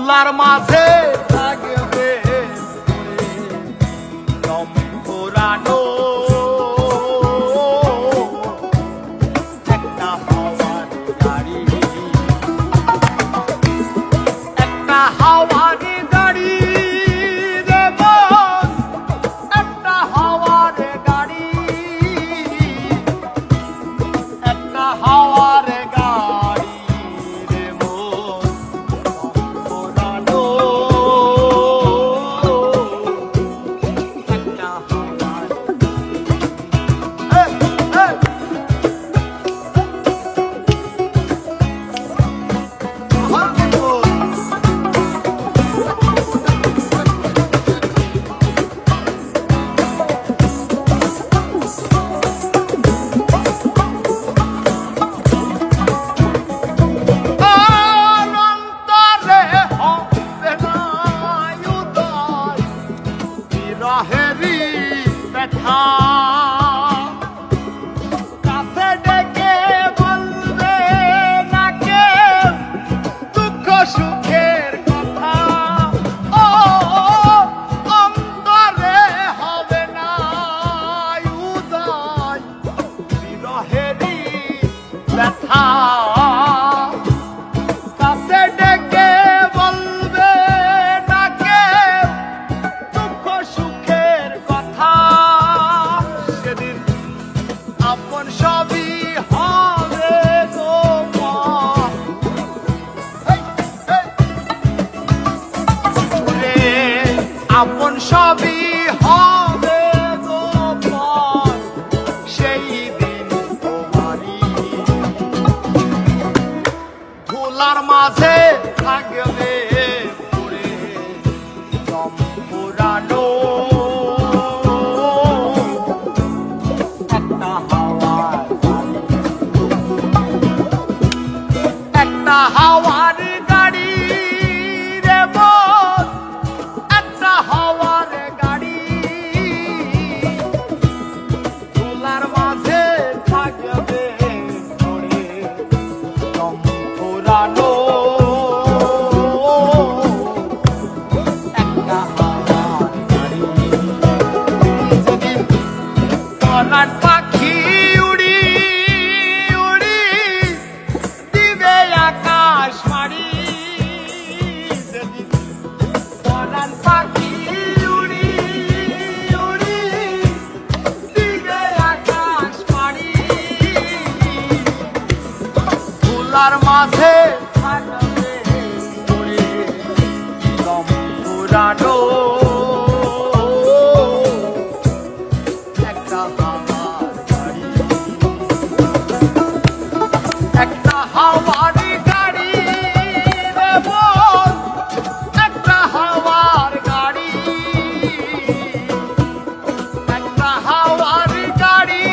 ধুলার মাঝে থাকবে দম ঘোরানো একটা হাওয়ার গাড়ি, একটা হাওয়ার গাড়ি রে মন, একটা হাওয়ার গাড়ি, একটা হাওয়ার গাড়ি রে মন ঘোরানো একটা হাওয়ার অনন্তরে হবে না উদয় বিরহেরই ব্যথা, কাছে ডেকে বলবে না কেউ দুঃখ সুখের কথা। ও অন্তরে হবে না উদয় বিরহেরই ব্যথা, কাছে ডেকে বলবে না কেউ দুঃখ সুখের কথা। সেদিন আপন সবই হবে তোমার, আপন সবই হবে তোমার, সেই দিন তোমারই ধুলার মাঝে থাকবে পড়ে দম ঘোরানো একটা হাওয়ার গাড়ি, একটা হাওয়ার গাড়ি রে মন, একটা হাওয়ার গাড়ি, ধুলার মাঝে থাকবে পড়ে দম ঘোরানো একটা হাওয়ার গাড়ি। যেদিন পরাণ পাখি উড়ি উড়ি দিবে আকাশ মাড়ি, যেদিন পরাণ পাখি উড়ি উড়ি দিবে আকাশ মাড়ি, ধুলার মাঝে থাকবে পড়ে দম ঘোরানো একটা হাওয়ার গাড়ি, একটা হাওয়ার গাড়ি রে মন, একটা হাওয়ার গাড়ি, একটা হাওয়ার গাড়ি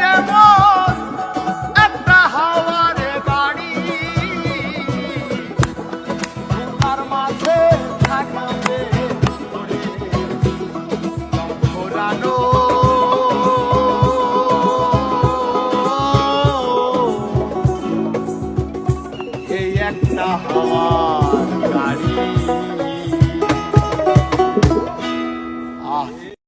রে মন, একটা হাওয়ার গাড়ি, ধুলার মাঝে থাকবে পড়ে দম ঘোরানো এই একটা হাওয়ার গাড়ি।